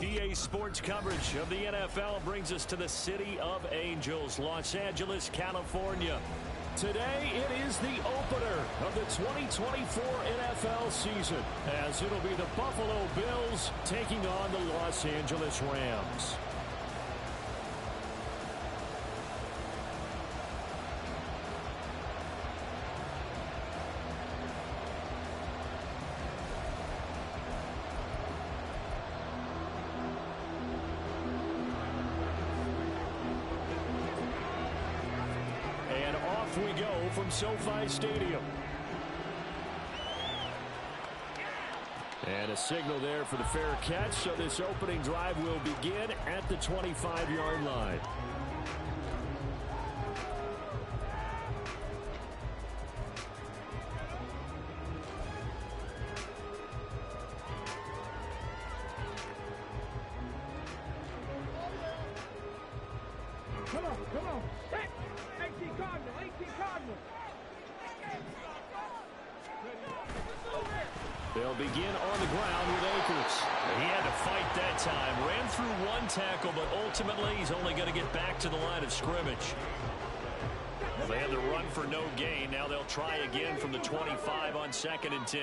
EA Sports coverage of the NFL brings us to the City of Angels, Los Angeles, California. Today, it is the opener of the 2024 NFL season, as it'll be the Buffalo Bills taking on the Los Angeles Rams. We go from SoFi Stadium. And a signal there for the fair catch, so this opening drive will begin at the 25-yard line. Come on. Hey, 18 Cardinal. They'll begin on the ground with Akers. He had to fight that time. Ran through one tackle, but ultimately he's only going to get back to the line of scrimmage. Well, they had the run for no gain. Now they'll try again from the 25 on 2nd and 10.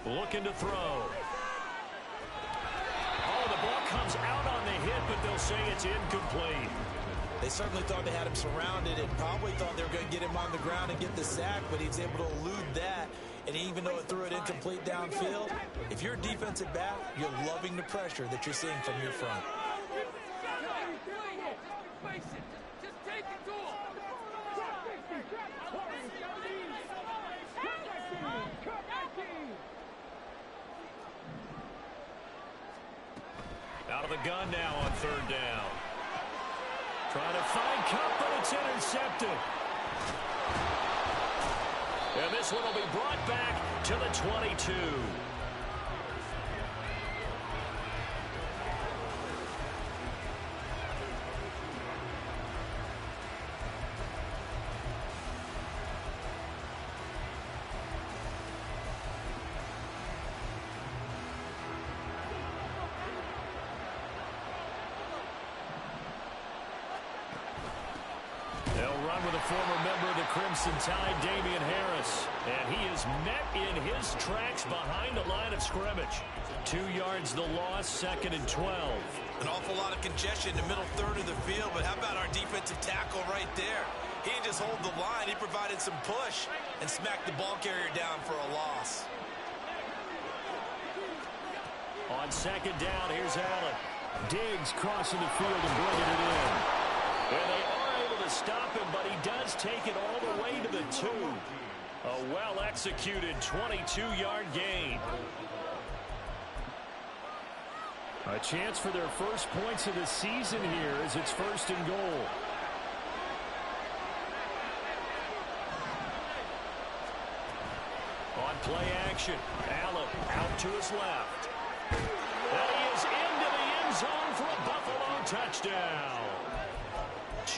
Looking to throw. Oh, the ball comes out on the hit, but they'll say it's incomplete. They certainly thought they had him surrounded and probably thought they were going to get him on the ground and get the sack, but he was able to elude that. And even though it threw it incomplete downfield, if you're a defensive back, you're loving the pressure that you're seeing from your front. Just take it to him. Out of the gun now on 3rd down. Trying to find Cup, but it's intercepted. And this one will be brought back to the 22. With a former member of the Crimson Tide, Damian Harris. And he is met in his tracks behind the line of scrimmage. 2 yards the loss, 2nd and 12. An awful lot of congestion in the middle third of the field, but how about our defensive tackle right there? He didn't just hold the line, he provided some push and smacked the ball carrier down for a loss. On 2nd down, here's Allen. Diggs crossing the field and bringing it in. And they are able to stop him, but he does take it all the way to the 2. A well-executed 22-yard gain. A chance for their first points of the season here as it's 1st and goal. On play action, Allen out to his left. And he is into the end zone for a Buffalo touchdown.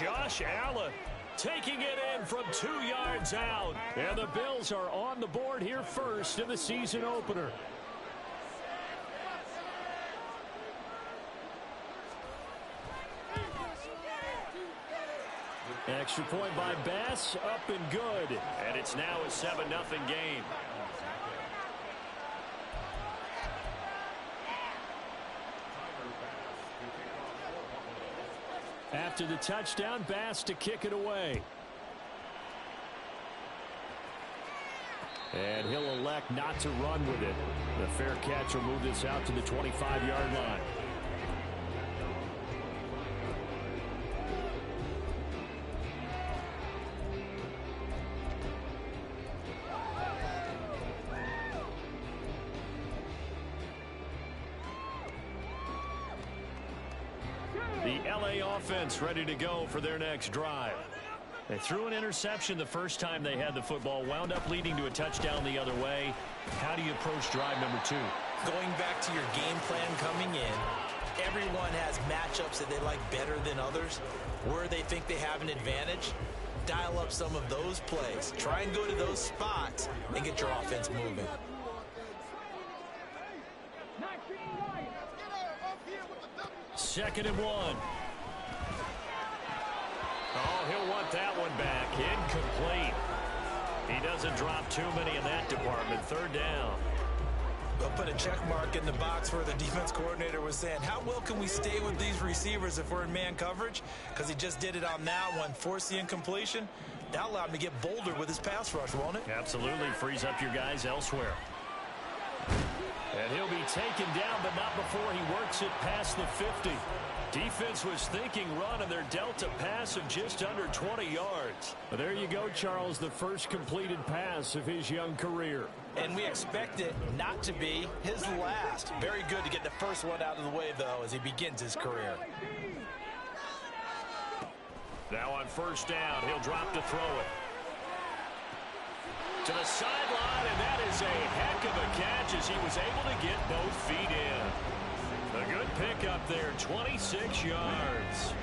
Josh Allen taking it in from 2 yards out. And the Bills are on the board here first in the season opener. Extra point by Bass, up and good. And it's now a 7-0 game. After the touchdown, Bass to kick it away. And he'll elect not to run with it. The fair catch will move this out to the 25-yard line. The LA offense ready to go for their next drive. They threw an interception the first time they had the football, wound up leading to a touchdown the other way. How do you approach drive number 2? Going back to your game plan coming in, everyone has matchups that they like better than others, where they think they have an advantage. dial up some of those plays. Try and go to those spots and get your offense moving. Second and 1. Oh, he'll want that one back. Incomplete. He doesn't drop too many in that department. Third down. We'll put a check mark in the box where the defense coordinator was saying, how well can we stay with these receivers if we're in man coverage? Because he just did it on that one, forced the incompletion. That allowed him to get bolder with his pass rush, won't it? Absolutely. Frees up your guys elsewhere. And he'll be taken down, but not before he works it past the 50. Defense was thinking run, and they're dealt a pass of just under 20 yards. Well, there you go, Charles, the first completed pass of his young career. And we expect it not to be his last. Very good to get the first one out of the way, though, as he begins his career. Now on first down, he'll drop to throw it. To the sideline, and that is a heck of a catch as he was able to get both feet in. A good pickup there, 26 yards.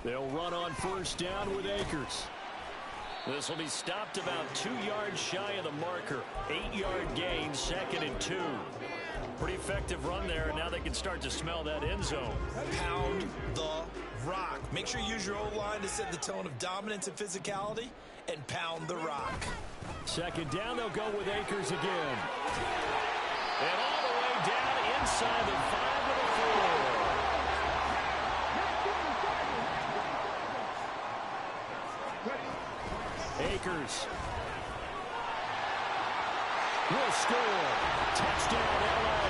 They'll run on first down with Akers. This will be stopped about 2 yards shy of the marker. 8-yard gain, second and 2. Pretty effective run there, and now they can start to smell that end zone. Pound the rock. Make sure you use your O-line to set the tone of dominance and physicality, and pound the rock. Second down, they'll go with Akers again. And all the way down inside the 5 to the 4. Akers will score. Touchdown, L.A.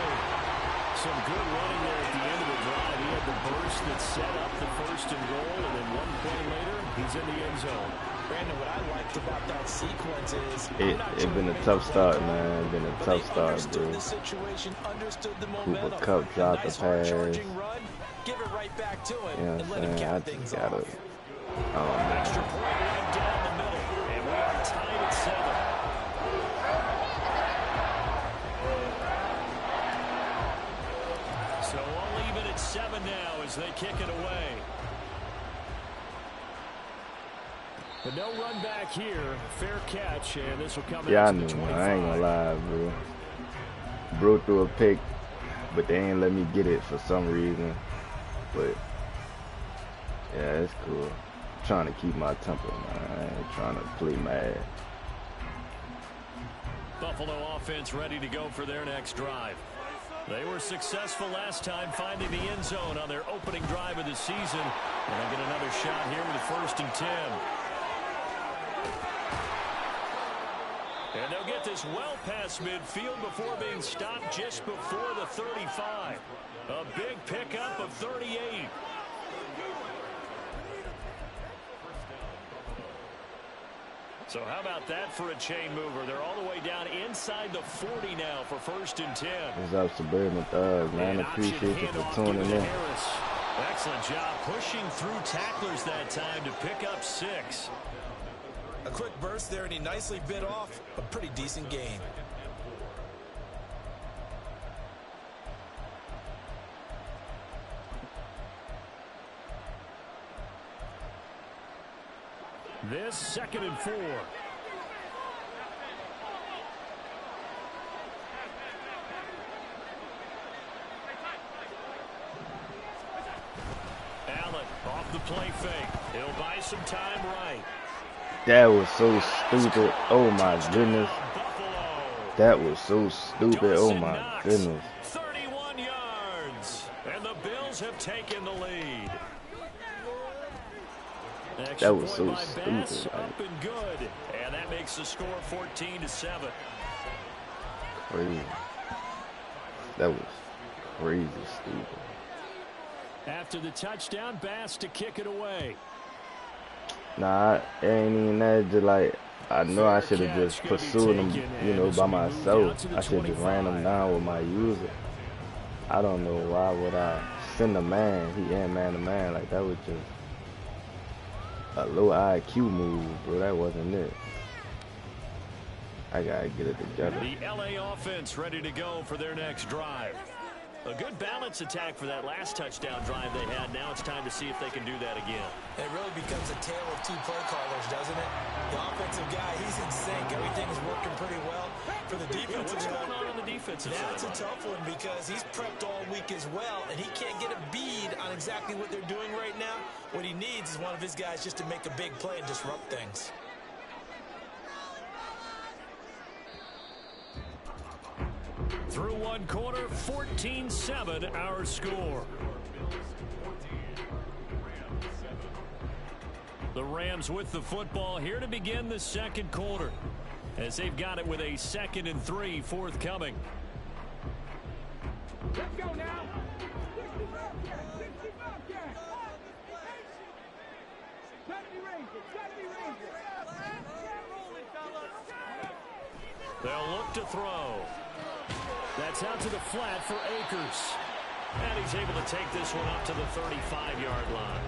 Some good running there at the end of the drive. He had the burst that set up the first and goal, and then 1 play later, he's in the end zone. Brandon, what I liked about that sequence is it's been a tough start, man. It's been a tough start, dude. Cooper Kupp dropped the pass. Give it right back to him, Yeah, and let him I cap things just gotta. off. Extra point right down the middle, and we are tied at 7. So all even at 7 now as they kick it away. But no run back here. Fair catch, and this will come Yeah, I into knew, the 25. I ain't gonna lie, bro. Bro threw a pick, but they ain't let me get it for some reason. But yeah, it's cool. I'm trying to keep my temper, man. I ain't trying to play mad. Buffalo offense ready to go for their next drive. They were successful last time finding the end zone on their opening drive of the season. And they'll get another shot here with a 1st and 10. And they'll get this well past midfield before being stopped just before the 35. A big pickup of 38. So how about that for a chain mover? They're all the way down inside the 40 now for 1st and 10. What's up, Suburban Thugs, man? Appreciate you for tuning in. Excellent job pushing through tacklers that time to pick up 6. A quick burst there, and he nicely bit off a pretty decent gain. This 2nd and 4. Allen off the play fake. He'll buy some time right. That was so stupid. Oh my goodness. That was so stupid. Oh my goodness. 31 yards. And the Bills have taken the lead. That was so stupid. Up and good. And that makes the score 14-7. Crazy. That was crazy stupid. After the touchdown, Bass to kick it away. Nah, it ain't even that. Just like, I know I should have just pursued him, you know, by myself. I should have just ran him down with my user. I don't know why would I send a man. He ain't man to man. Like, that was just a low IQ move, bro. That wasn't it. I gotta get it together. The LA offense ready to go for their next drive. A good balance attack for that last touchdown drive they had. Now it's time to see if they can do that again. It really becomes a tale of two play callers, doesn't it? The offensive guy, he's in sync. Everything's working pretty well. For the defensive what's guy, going on the defensive side? that's a tough one because he's prepped all week as well, and he can't get a bead on exactly what they're doing right now. What he needs is one of his guys just to make a big play and disrupt things. Through one quarter, 14-7 our score. The Rams with the football here to begin the second quarter, as they've got it with a 2nd and 3 forthcoming. Let's go now. 60 Bobcats. Gotta be Rangers. Gotta be Rangers. They'll look to throw. That's out to the flat for Akers. And he's able to take this one up to the 35-yard line.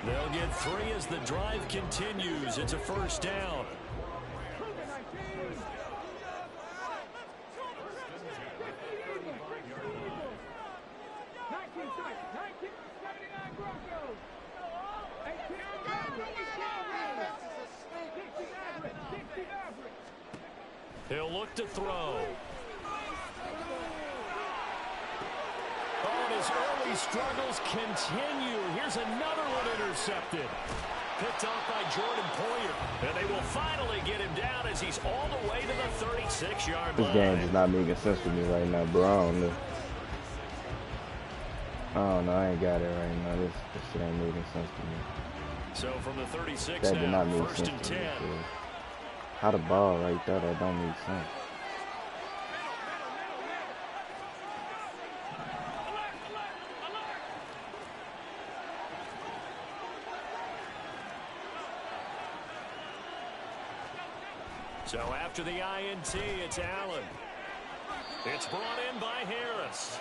They'll get 3 as the drive continues. It's a first down. He'll look to throw. Oh, and his early struggles continue. Here's another one intercepted. Picked off by Jordan Poyer. And they will finally get him down as he's all the way to the 36-yard line. This game is not making sense to me right now, bro. I don't know. I ain't got it right now. This shit ain't making sense to me. So from the 36 that did now, not make 1st sense and to 10. me. How the ball right there, that don't make sense. So after the INT, it's Allen. It's brought in by Harris.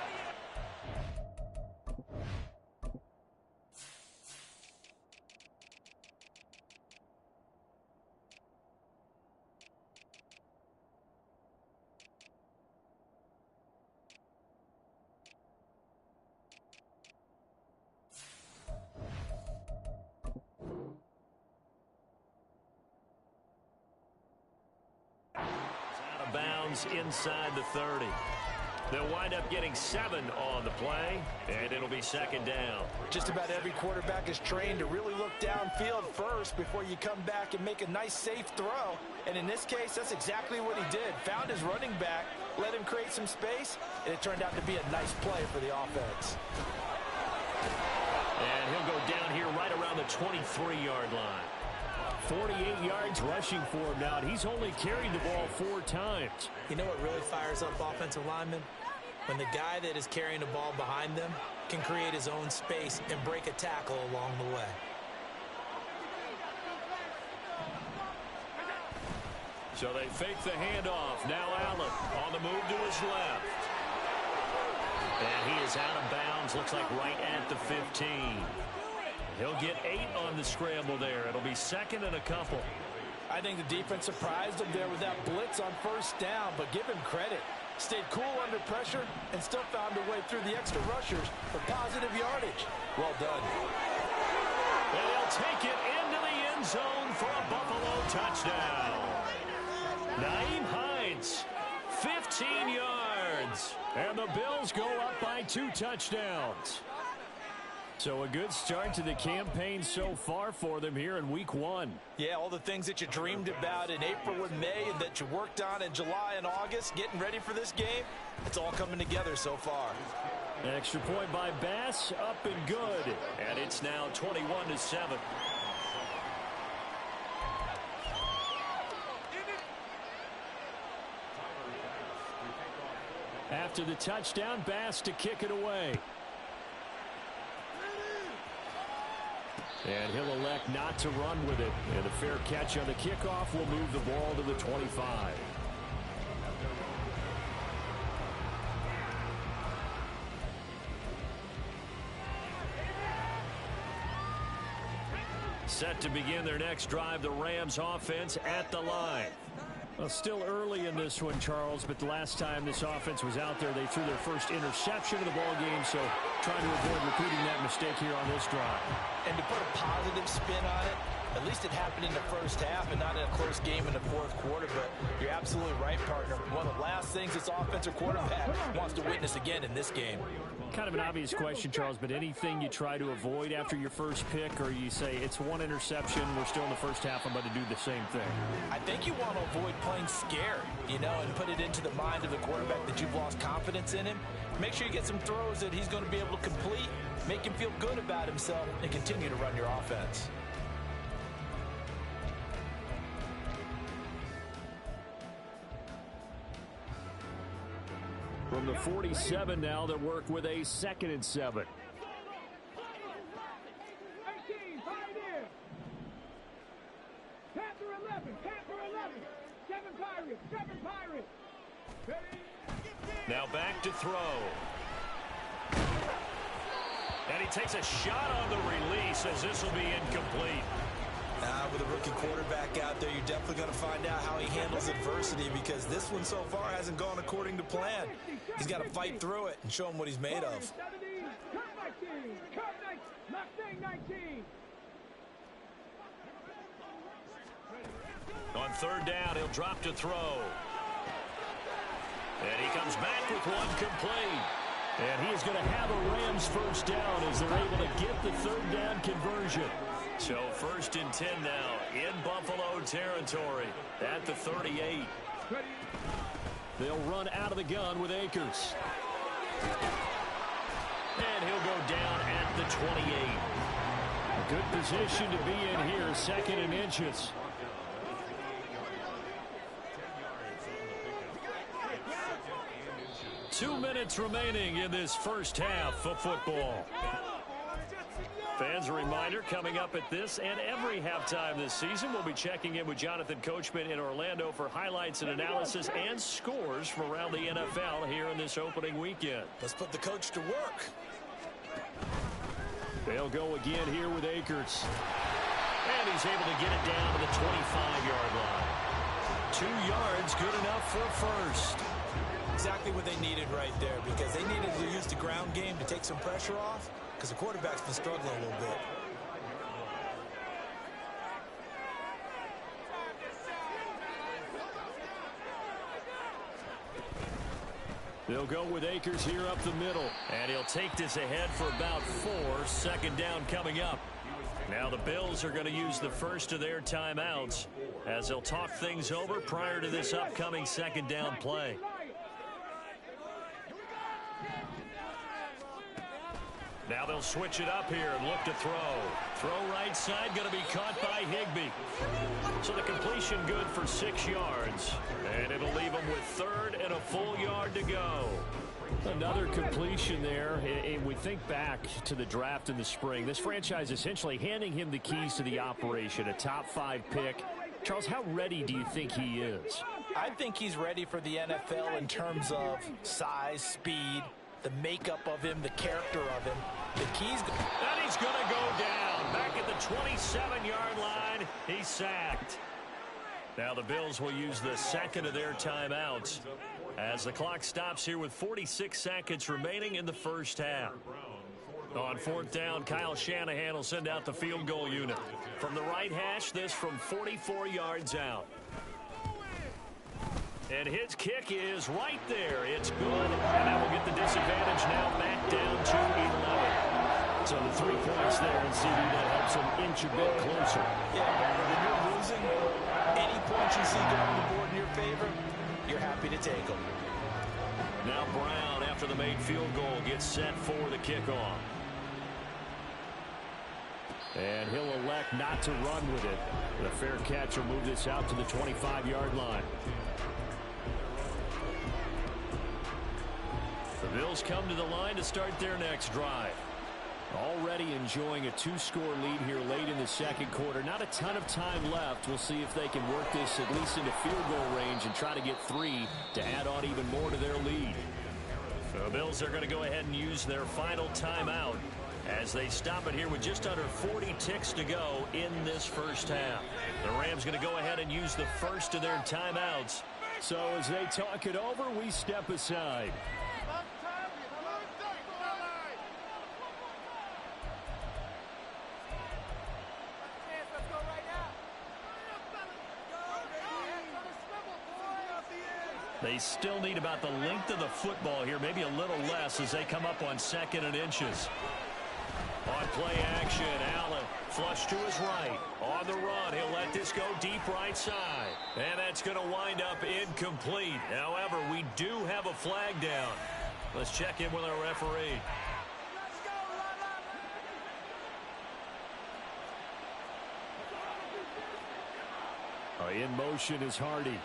Bounds inside the 30. They'll wind up getting 7 on the play, and it'll be 2nd down. Just about every quarterback is trained to really look downfield first before you come back and make a nice, safe throw. And in this case, that's exactly what he did. Found his running back, let him create some space, and it turned out to be a nice play for the offense. And he'll go down here right around the 23-yard line. 48 yards rushing for him now, and he's only carried the ball 4 times. You know what really fires up offensive linemen? When the guy that is carrying the ball behind them can create his own space and break a tackle along the way. So they fake the handoff. Now Allen on the move to his left. And he is out of bounds, looks like right at the 15. He'll get 8 on the scramble there. It'll be 2nd and a couple. I think the defense surprised him there with that blitz on 1st down, but give him credit. Stayed cool under pressure and still found a way through the extra rushers for positive yardage. Well done. And they'll take it into the end zone for a Buffalo touchdown. Nyheim Hines, 15 yards. And the Bills go up by 2 touchdowns. So a good start to the campaign so far for them here in week 1. Yeah, all the things that you dreamed about in April and May and that you worked on in July and August, getting ready for this game, it's all coming together so far. An extra point by Bass, up and good. And it's now 21-7. After the touchdown, Bass to kick it away. And he'll elect not to run with it. And a fair catch on the kickoff will move the ball to the 25. Set to begin their next drive, the Rams offense at the line. Well, still early in this one, Charles, but the last time this offense was out there, they threw their first interception of the ball game, so trying to avoid repeating that mistake here on this drive. And to put a positive spin on it, at least it happened in the first half and not in a close game in the fourth quarter, but you're absolutely right, partner. One of the last things this offensive quarterback wants to witness again in this game. Kind of an obvious question, Charles, but anything you try to avoid after your first pick, or you say it's one interception, we're still in the first half, I'm about to do the same thing? I think you want to avoid playing scared, you know, and put it into the mind of the quarterback that you've lost confidence in him. Make sure you get some throws that he's going to be able to complete, make him feel good about himself, and continue to run your offense. From the 47 now, they work with a 2nd and 7. 18, Pioneer. Panther 11, Panther 11. 7 Pirates, 7 Pirates. Now back to throw. And he takes a shot on the release as this will be incomplete. With a rookie quarterback out there, you're definitely going to find out how he handles adversity, because this one so far hasn't gone according to plan. He's got to fight through it and show him what he's made of. On 3rd down, he'll drop to throw. And he comes back with one complete. And he is going to have a Rams first down as they're able to get the 3rd down conversion. So 1st and 10 now in Buffalo territory at the 38. They'll run out of the gun with Akers. And he'll go down at the 28. A good position to be in here, 2nd and inches. Two minutes remaining in this first half of football. Fans, a reminder, coming up at this and every halftime this season, we'll be checking in with Jonathan Coachman in Orlando for highlights and analysis and scores from around the NFL here in this opening weekend. Let's put the coach to work. They'll go again here with Akers. And he's able to get it down to the 25-yard line. 2 yards, good enough for a first. Exactly what they needed right there, because they needed to use the ground game to take some pressure off, because the quarterback's been struggling a little bit. They'll go with Akers here up the middle, and he'll take this ahead for about 4. 2nd down coming up. Now the Bills are going to use the first of their timeouts as they'll talk things over prior to this upcoming 2nd down play. Now they'll switch it up here and look to throw. Throw right side, going to be caught by Higbee. So the completion good for 6 yards. And it'll leave him with 3rd and a full yard to go. Another completion there. And we think back to the draft in the spring. This franchise essentially handing him the keys to the operation, a top 5 pick. Charles, how ready do you think he is? I think he's ready for the NFL in terms of size, speed, the makeup of him, the character of him. The keys. And he's going to go down. Back at the 27-yard line, he's sacked. Now the Bills will use the 2nd of their timeouts as the clock stops here with 46 seconds remaining in the first half. On 4th down, Kyle Shanahan will send out the field goal unit. From the right hash, this from 44 yards out. And his kick is right there. It's good, and that will get the disadvantage now back down to 11. So the 3 points there, and CD, that helps him inch a bit closer. Yeah, when you're losing, any points you see going on the board in your favor, you're happy to take them. Now Brown, after the made field goal, gets set for the kickoff. And he'll elect not to run with it. The fair catch will move this out to the 25-yard line. The Bills come to the line to start their next drive. Already enjoying a 2-score lead here late in the 2nd quarter. Not a ton of time left. We'll see if they can work this at least into field goal range and try to get 3 to add on even more to their lead. The Bills are going to go ahead and use their final timeout as they stop it here with just under 40 ticks to go in this first half. The Rams going to go ahead and use the first of their timeouts. So as they talk it over, we step aside. They still need about the length of the football here, maybe a little less as they come up on 2nd and inches. On play action, Allen flush to his right. On the run, he'll let this go deep right side. And that's going to wind up incomplete. However, we do have a flag down. Let's check in with our referee. In motion is Hardy.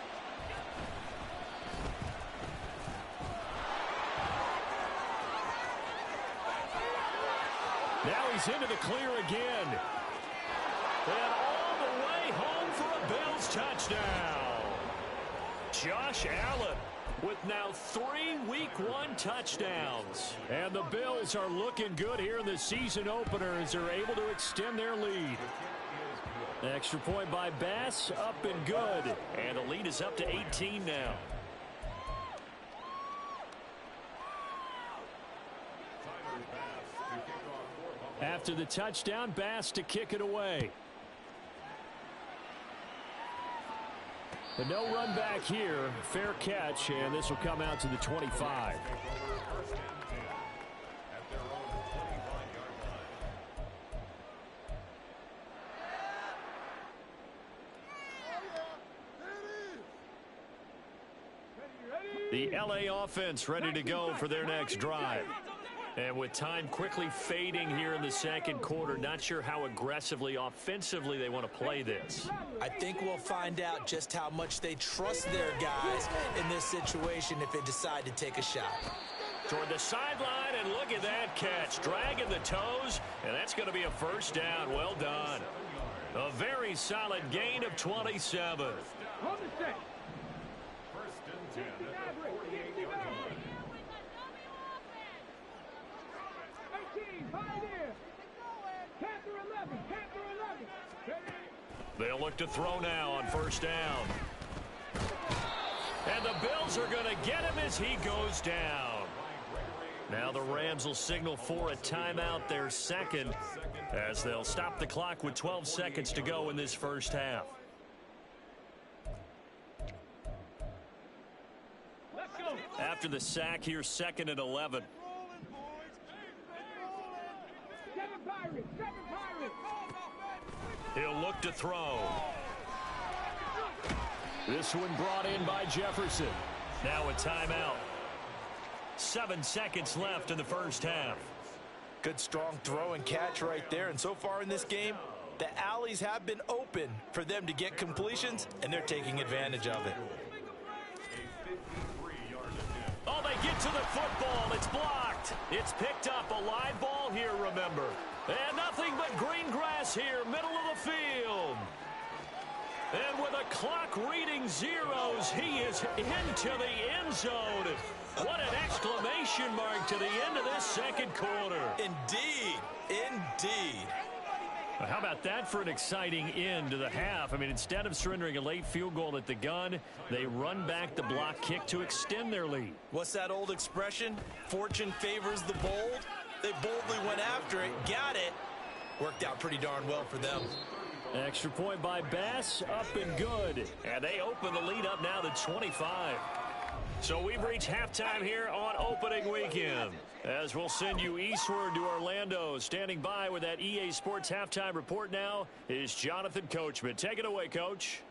Now he's into the clear again. And all the way home for a Bills touchdown. Josh Allen with now 3 Week 1 touchdowns. And the Bills are looking good here in the season opener as they're able to extend their lead. Extra point by Bass, up and good. And the lead is up to 18 now. After the touchdown, Bass to kick it away. But no run back here. Fair catch, and this will come out to the 25. The LA offense ready to go for their next drive. And with time quickly fading here in the second quarter, not sure how aggressively, offensively they want to play this. I think we'll find out just how much they trust their guys in this situation if they decide to take a shot. Toward the sideline, and look at that catch. Dragging the toes, and that's going to be a first down. Well done. A very solid gain of 27. Hold the set. First and 10 at the 48-yard line. 18, Pioneer. Panther 11, Panther 11. They'll look to throw now on first down. And the Bills are going to get him as he goes down. Now the Rams will signal for a timeout, their second, as they'll stop the clock with 12 seconds to go in this first half. Let's go. After the sack, here's 2nd and 11. Seven Pirates, seven Pirates. He'll look to throw. This one brought in by Jefferson. Now a timeout. 7 seconds left in the first half. Good strong throw and catch right there. And so far in this game, the alleys have been open for them to get completions, and they're taking advantage of it. Oh, they get to the football. It's blocked. It's picked up. A live ball here, remember. And nothing but green grass here, middle of the field. And with a clock reading zeros, he is into the end zone. What an exclamation mark to the end of this second quarter. Indeed. Indeed. How about that for an exciting end to the half? I mean, instead of surrendering a late field goal at the gun, they run back the block kick to extend their lead. What's that old expression? Fortune favors the bold. They boldly went after it, got it. Worked out pretty darn well for them. Extra point by Bass, up and good. And they open the lead up now to 25. So we've reached halftime here on opening weekend. As we'll send you eastward to Orlando. Standing by with that EA Sports halftime report now is Jonathan Coachman. Take it away, Coach.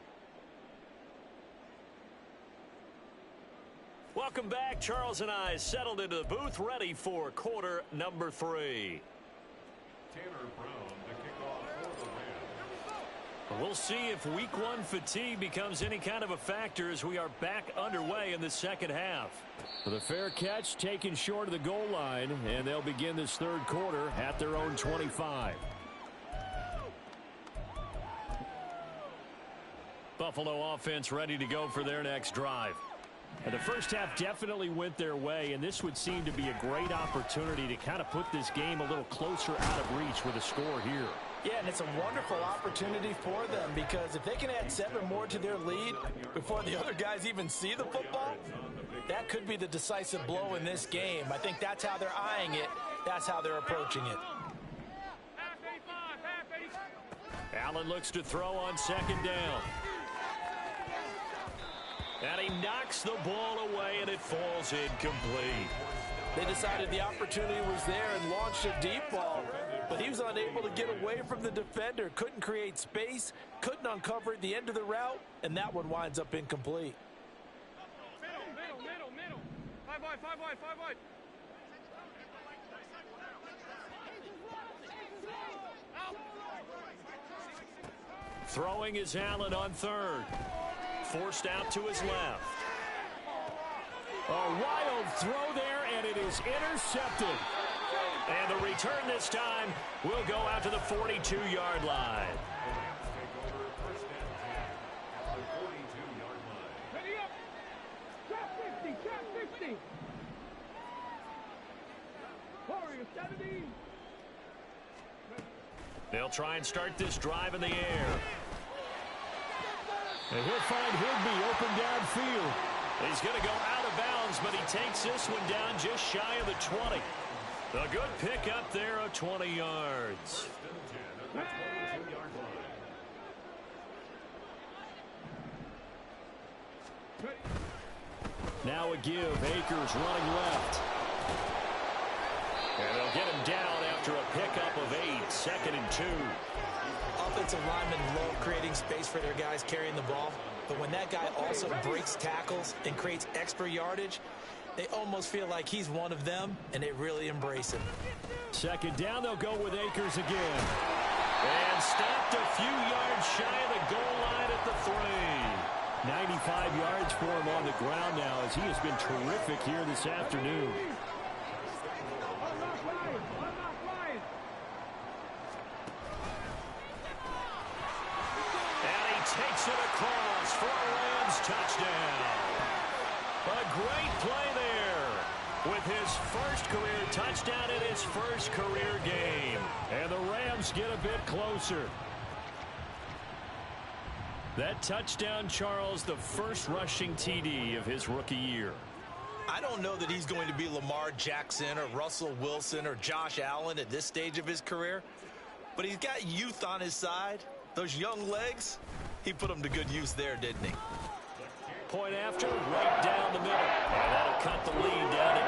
Welcome back. Charles and I settled into the booth, ready for quarter number 3. Tanner Brown to kick off for the Rams. We'll see if week 1 fatigue becomes any kind of a factor as we are back underway in the second half. The fair catch taken short of the goal line, and they'll begin this third quarter at their own 25. Buffalo offense ready to go for their next drive. And the first half definitely went their way, and this would seem to be a great opportunity to kind of put this game a little closer out of reach with a score here. Yeah, and it's a wonderful opportunity for them because if they can add 7 more to their lead before the other guys even see the football, that could be the decisive blow in this game. I think that's how they're eyeing it. That's how they're approaching it. Allen looks to throw on second down. And he knocks the ball away, and it falls incomplete. They decided the opportunity was there and launched a deep ball, but he was unable to get away from the defender, couldn't create space, couldn't uncover the end of the route, and that one winds up incomplete. Middle. 5 wide. Throwing is Allen on third. Forced out to his left. A wild throw there, and it is intercepted. And the return this time will go out to the 42-yard line. Ready up. Trap 50. Warrior 70. They'll try and start this drive in the air. And he'll find Higbee open downfield. He's going to go out of bounds, but he takes this one down just shy of the 20. A good pickup there of 20 yards. Now a give. Akers running left. And they'll get him down after a pickup of 8, 2nd and 2. Offensive linemen love creating space for their guys carrying the ball, but when that guy also breaks tackles and creates extra yardage, they almost feel like he's one of them, and they really embrace him. Second down, they'll go with Akers again. And stopped a few yards shy of the goal line at the 3. 95 yards for him on the ground now, as he has been terrific here this afternoon. Takes it across for a Rams touchdown. A great play there with his first career touchdown in his first career game. And the Rams get a bit closer. That touchdown, Charles, the first rushing TD of his rookie year. I don't know that he's going to be Lamar Jackson or Russell Wilson or Josh Allen at this stage of his career, but he's got youth on his side. Those young legs, he put them to good use there, didn't he? Point after, right down the middle. And that'll cut the lead down to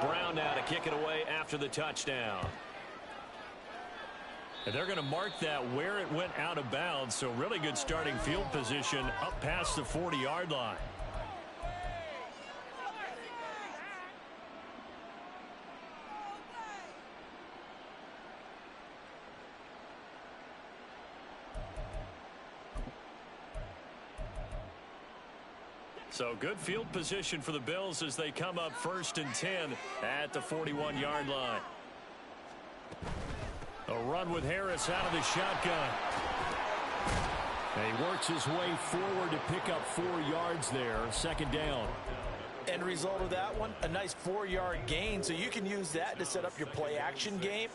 18. Brown now to kick it away after the touchdown. And they're going to mark that where it went out of bounds, so really good starting field position up past the 40-yard line. So good field position for the Bills as they come up 1st and 10 at the 41-yard line. A run with Harris out of the shotgun. And he works his way forward to pick up 4 yards there. 2nd down. End result of that one, a nice 4-yard gain, so you can use that to set up your play-action game,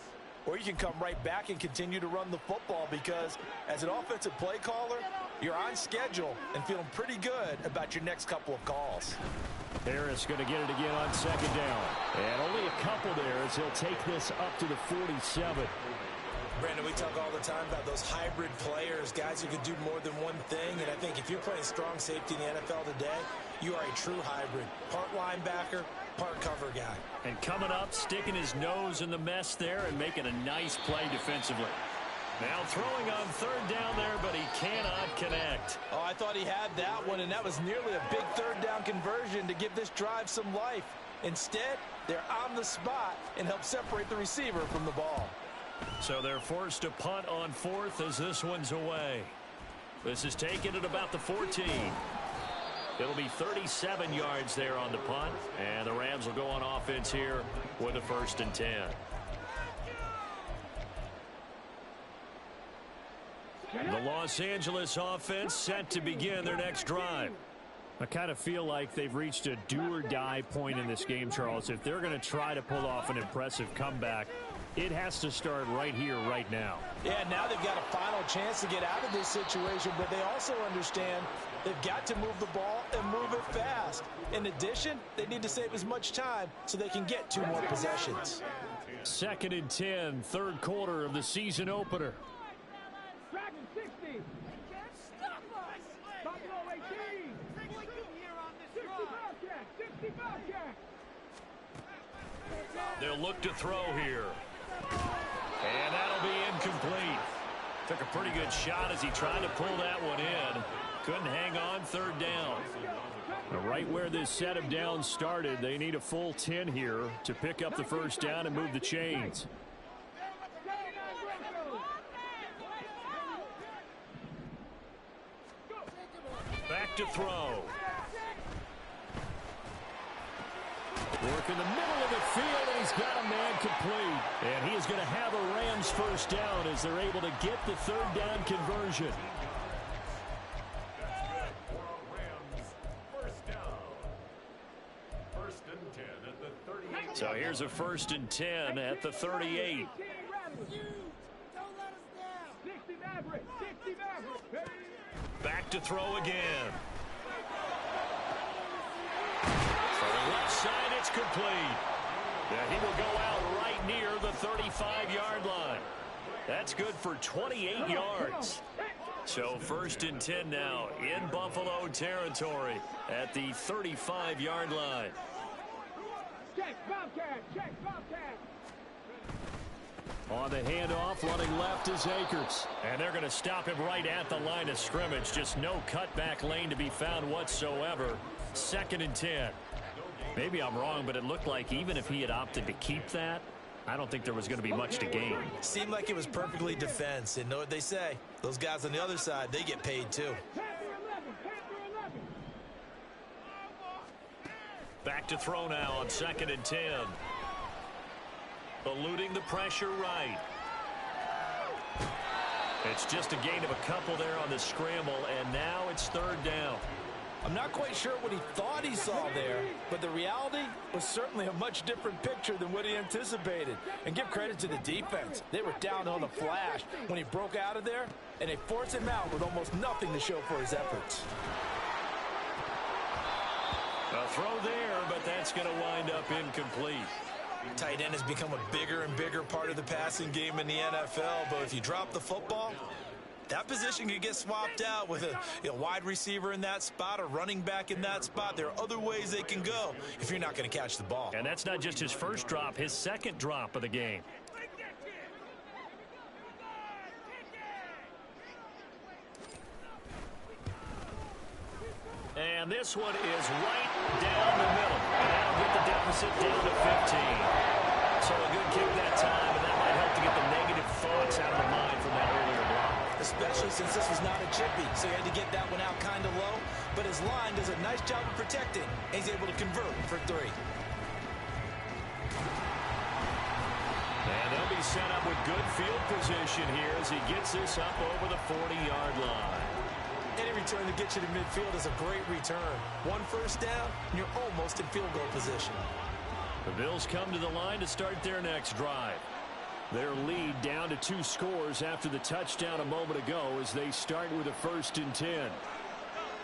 or you can come right back and continue to run the football because as an offensive play caller, you're on schedule and feeling pretty good about your next couple of calls. Harris going to get it again on 2nd down. And only a couple there as he'll take this up to the 47. Brandon, we talk all the time about those hybrid players, guys who can do more than one thing, and I think if you're playing strong safety in the NFL today, you are a true hybrid. Part linebacker, part cover guy. And coming up, sticking his nose in the mess there and making a nice play defensively. Now throwing on 3rd down there, but he cannot connect. Oh, I thought he had that one, and that was nearly a big 3rd down conversion to give this drive some life. Instead, they're on the spot and help separate the receiver from the ball. So they're forced to punt on 4th as this one's away. This is taken at about the 14. It'll be 37 yards there on the punt, and the Rams will go on offense here with a 1st and 10. The Los Angeles offense set to begin their next drive. I kind of feel like they've reached a do-or-die point in this game, Charles. If they're going to try to pull off an impressive comeback, it has to start right here, right now. Yeah, now they've got a final chance to get out of this situation, but they also understand they've got to move the ball and move it fast. In addition, they need to save as much time so they can get 2 more possessions. 2nd and 10, third quarter of the season opener. They'll look to throw here. And that'll be incomplete. Took a pretty good shot as he tried to pull that one in. Couldn't hang on, 3rd down. Right where this set of downs started, they need a full 10 here to pick up the 1st down and move the chains. Back to throw. Work in the middle of the field, and he's got a man complete. And he is going to have a Rams 1st down as they're able to get the 3rd down conversion. So here's a 1st and 10 at the 38. Back to throw again. For the left side, it's complete. Yeah, he will go out right near the 35-yard line. That's good for 28 yards. So 1st and 10 now in Buffalo territory at the 35-yard line. On the handoff, running left is Akers. And they're going to stop him right at the line of scrimmage. Just no cutback lane to be found whatsoever. 2nd and 10. Maybe I'm wrong, but it looked like even if he had opted to keep that, I don't think there was going to be much to gain. Seemed like it was perfectly defense. And know what they say? Those guys on the other side, they get paid too. Back to throw now on 2nd and 10. Eluding the pressure right. It's just a gain of a couple there on the scramble, and now it's 3rd down. I'm not quite sure what he thought he saw there, but the reality was certainly a much different picture than what he anticipated. And give credit to the defense. They were down on the flash when he broke out of there, and they forced him out with almost nothing to show for his efforts. A throw there, but that's going to wind up incomplete. Tight end has become a bigger and bigger part of the passing game in the NFL, but if you drop the football, that position could get swapped out with a wide receiver in that spot, a running back in that spot. There are other ways they can go if you're not going to catch the ball. And that's not just his 1st drop, his 2nd drop of the game. And this one is right down the middle. And that'll get the deficit down to 15. So a good kick that time, and that might help to get the negative thoughts out of the mind from that earlier block. Especially since this was not a chippy, so he had to get that one out kind of low. But his line does a nice job of protecting. And he's able to convert for 3. And they'll be set up with good field position here as he gets this up over the 40-yard line. Any return that gets you to midfield is a great return. 1 1st down, and you're almost in field goal position. The Bills come to the line to start their next drive. Their lead down to 2 scores after the touchdown a moment ago as they start with a 1st and 10.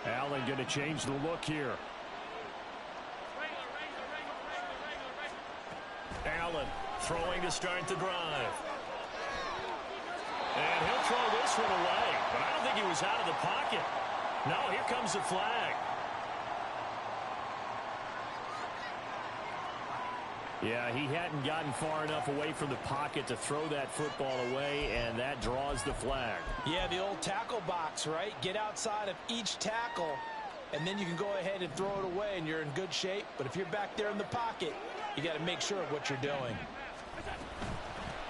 Allen going to change the look here. Allen throwing to start the drive. And he'll throw this one away, but I don't think he was out of the pocket. No, here comes the flag. Yeah, he hadn't gotten far enough away from the pocket to throw that football away, and that draws the flag. Yeah, the old tackle box, right? Get outside of each tackle, and then you can go ahead and throw it away, and you're in good shape. But if you're back there in the pocket, you got to make sure of what you're doing.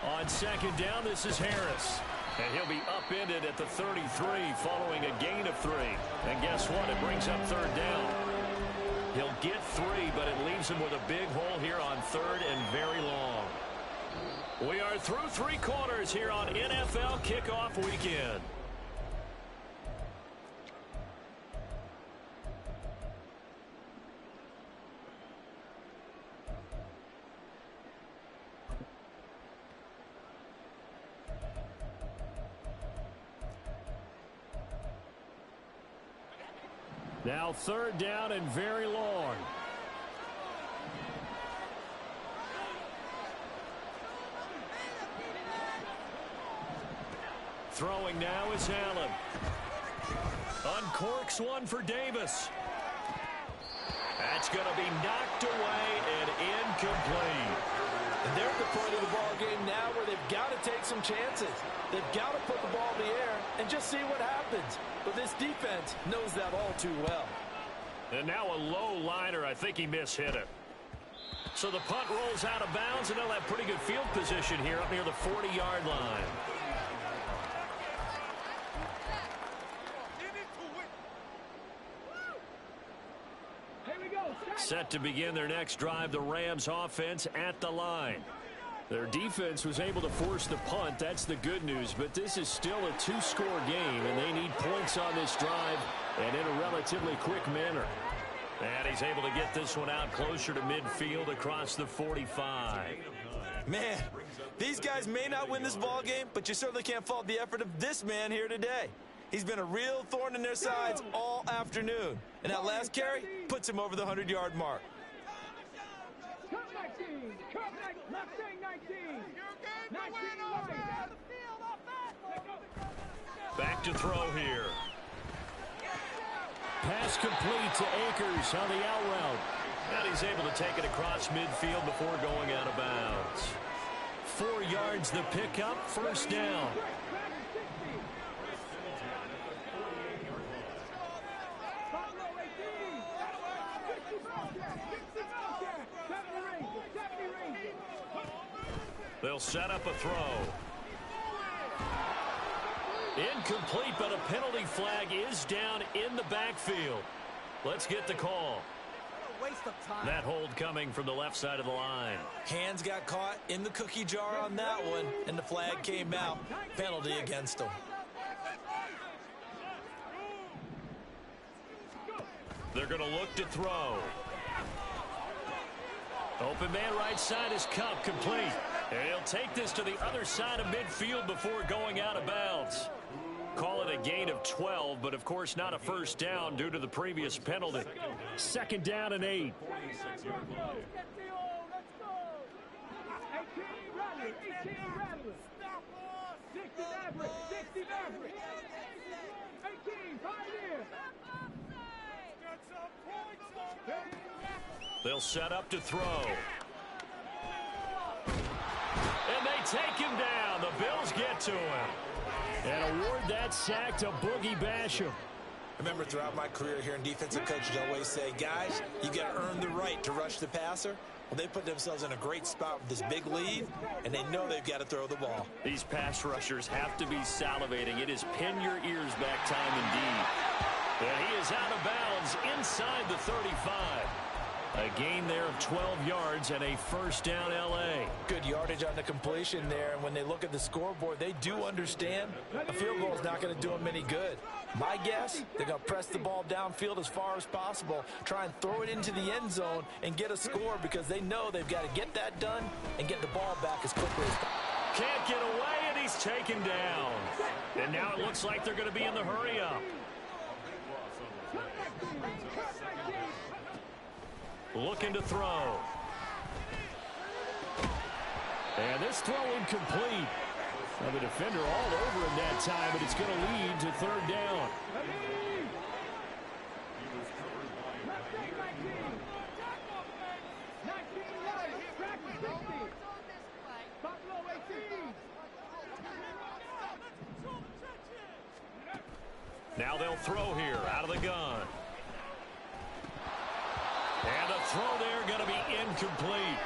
On 2nd down, this is Harris. And he'll be upended at the 33 following a gain of 3. And guess what? It brings up 3rd down. He'll get 3, but it leaves him with a big hole here on 3rd and very long. We are through 3 quarters here on NFL Kickoff Weekend. Now 3rd down and very long. Throwing now is Allen. Uncorks one for Davis. That's going to be knocked away and incomplete. And they're at the point of the ball game now where they've got to take some chances. They've got to put the ball in the air and just see what happens. But this defense knows that all too well. And now a low liner. I think he mishit it. So the punt rolls out of bounds, and they'll have pretty good field position here up near the 40-yard line. Set to begin their next drive, the Rams offense at the line. Their defense was able to force the punt. That's the good news, but this is still a 2-score game, and they need points on this drive and in a relatively quick manner. And he's able to get this one out closer to midfield across the 45. Man, these guys may not win this ball game, but you certainly can't fault the effort of this man here today. He's been a real thorn in their sides all afternoon. And that last carry puts him over the 100-yard mark. Back to throw here. Pass complete to Akers on the out route. And he's able to take it across midfield before going out of bounds. 4 yards the pickup, 1st down. They'll set up a throw. Incomplete, but a penalty flag is down in the backfield. Let's get the call. Waste of time. That hold coming from the left side of the line. Hands got caught in the cookie jar on that one, and the flag came out. Penalty against them. They're going to look to throw. Open man right side is Cup, complete. And he'll take this to the other side of midfield before going out of bounds. Call it a gain of 12, but of course not a 1st down due to the previous penalty. 2nd down and 8. They'll set up to throw. And they take him down. The Bills get to him. And award that sack to Boogie Basham. Remember, throughout my career here in defensive coaches, I always say, guys, you got to earn the right to rush the passer. Well, they put themselves in a great spot with this big lead, and they know they've got to throw the ball. These pass rushers have to be salivating. It is pin your ears back time indeed. And he is out of bounds inside the 35. A gain there of 12 yards and a 1st down L.A. Good yardage on the completion there, and when they look at the scoreboard, they do understand a field goal is not going to do them any good. My guess, they're going to press the ball downfield as far as possible, try and throw it into the end zone and get a score because they know they've got to get that done and get the ball back as quickly as possible. Can't get away, and he's taken down. And now it looks like they're going to be in the hurry-up. Looking to throw. And this throw incomplete. Now the defender all over him that time, but it's going to lead to 3rd down. Now they'll throw here out of the gun. And the throw there going to be incomplete.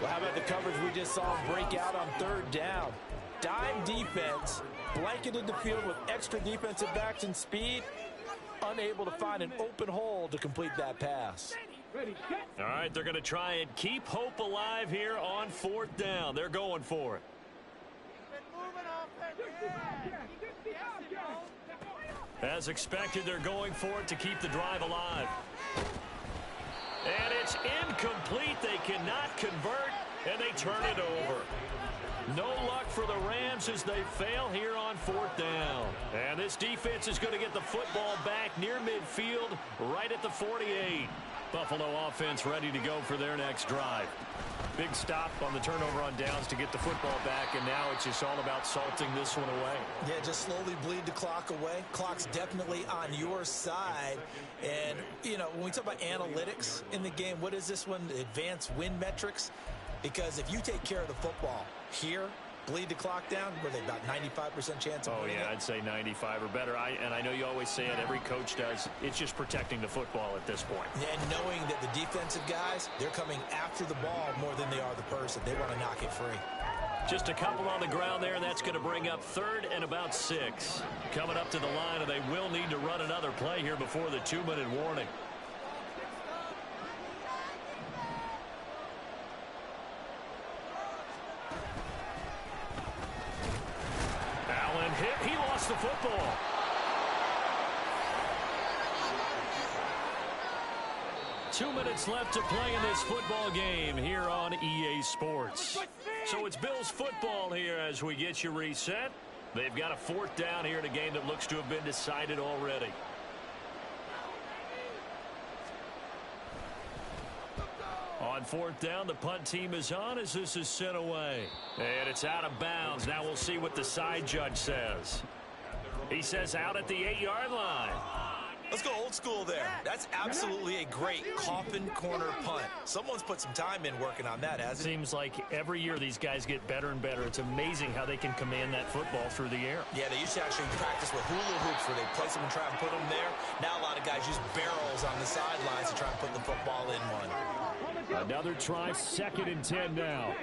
Well, how about the coverage we just saw him break out on 3rd down? Dime defense, blanketed the field with extra defensive backs and speed, unable to find an open hole to complete that pass. All right, they're going to try and keep hope alive here on 4th down. They're going for it. As expected, they're going for it to keep the drive alive. And it's incomplete. They cannot convert, and they turn it over. No luck for the Rams as they fail here on 4th down. And this defense is going to get the football back near midfield, right at the 48. Buffalo offense ready to go for their next drive. Big stop on the turnover on downs to get the football back, and now it's just all about salting this one away. Yeah, just slowly bleed the clock away. Clock's definitely on your side. And, you know, when we talk about analytics in the game, what is this one? Advanced win metrics? Because if you take care of the football here, bleed the clock down, were they about 95% chance of winning it? I'd say 95 or better. And I know you always say it, every coach does. It's just protecting the football at this point. And knowing that the defensive guys, they're coming after the ball more than they are the person. They want to knock it free. Just a couple on the ground there, and that's going to bring up 3rd and about 6. Coming up to the line, and they will need to run another play here before the 2-minute warning. Hit. He lost the football. Two minutes left to play in this football game here on EA Sports. So it's Bills football here as we get you reset. They've got a 4th down here in a game that looks to have been decided already. On 4th down, the punt team is on as this is sent away. And it's out of bounds. Now we'll see what the side judge says. He says out at the 8-yard line. Let's go old school there. That's absolutely a great coffin corner punt. Someone's put some time in working on that, hasn't it? Seems like every year these guys get better and better. It's amazing how they can command that football through the air. Yeah, they used to actually practice with hula hoops where they place them and try and put them there. Now a lot of guys use barrels on the sidelines to try and put the football in one. Another try, 2nd and 10 now.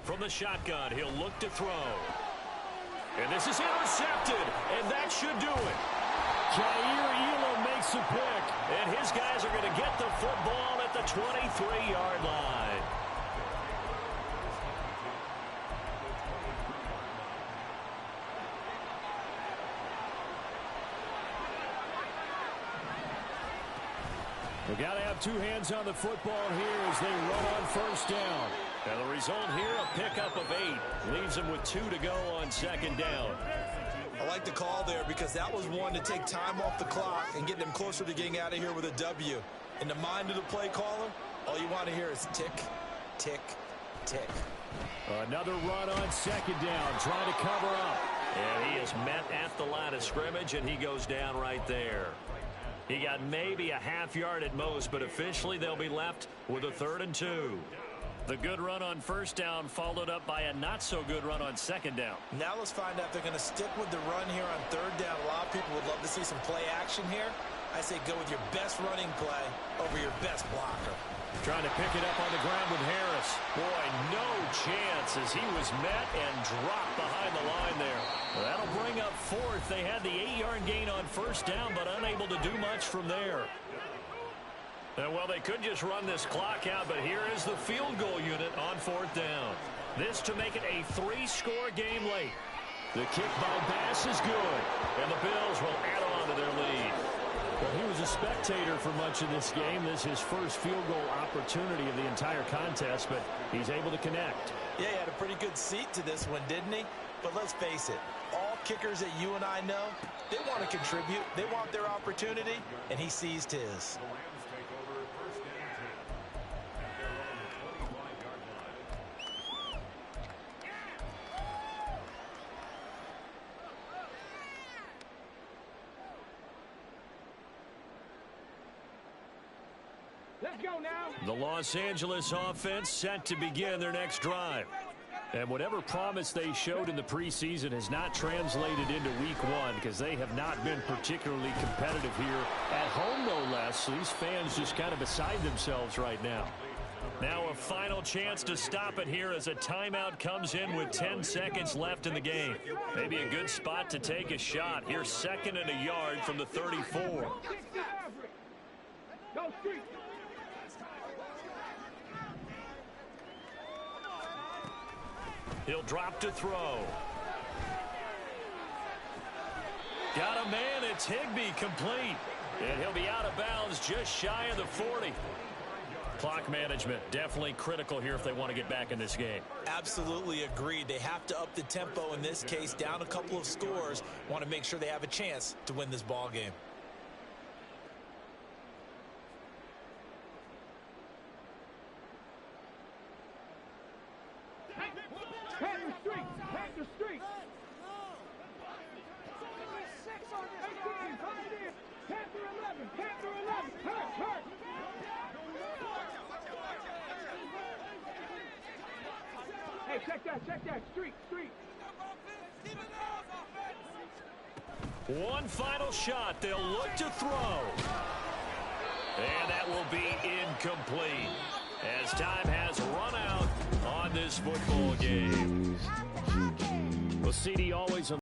From the shotgun, he'll look to throw. And this is intercepted, and that should do it. Jair Elam makes a pick. And his guys are going to get the football at the 23-yard line. They've got to have 2 hands on the football here as they run on 1st down. And the result here, a pickup of 8. Leaves them with 2 to go on 2nd down. I like the call there because that was one to take time off the clock and get them closer to getting out of here with a W. In the mind of the play caller, all you want to hear is tick, tick, tick. Another run on 2nd down, trying to cover up. And he is met at the line of scrimmage, and he goes down right there. He got maybe a half yard at most, but officially they'll be left with a 3rd and 2. The good run on 1st down followed up by a not-so-good run on 2nd down. Now let's find out if they're going to stick with the run here on 3rd down. A lot of people would love to see some play action here. I say go with your best running play over your best blocker. Trying to pick it up on the ground with Harris. Boy, no chance as he was met and dropped behind the line there. Well, that'll bring up 4th. They had the 8-yard gain on 1st down, but unable to do much from there. And, well, they could just run this clock out, but here is the field goal unit on 4th down. This to make it a 3-score game late. The kick by Bass is good, and the Bills will add on to their lead. Well, he was a spectator for much of this game. This is his first field goal opportunity of the entire contest, but he's able to connect. Yeah, he had a pretty good seat to this one, didn't he? But let's face it, all kickers that you and I know, they want to contribute. They want their opportunity, and he seized his. The Los Angeles offense set to begin their next drive. And whatever promise they showed in the preseason has not translated into week 1 because they have not been particularly competitive here at home, no less. So these fans just kind of beside themselves right now. Now a final chance to stop it here as a timeout comes in with 10 seconds left in the game. Maybe a good spot to take a shot. Here's 2nd and a yard from the 34. He'll drop to throw. Got a man. It's Higbee complete. And he'll be out of bounds just shy of the 40. Clock management definitely critical here if they want to get back in this game. Absolutely agreed. They have to up the tempo in this case, down a couple of scores. Want to make sure they have a chance to win this ball game. Check that. Street. One final shot. They'll look to throw. And that will be incomplete as time has run out on this football game. GG. Well, CD always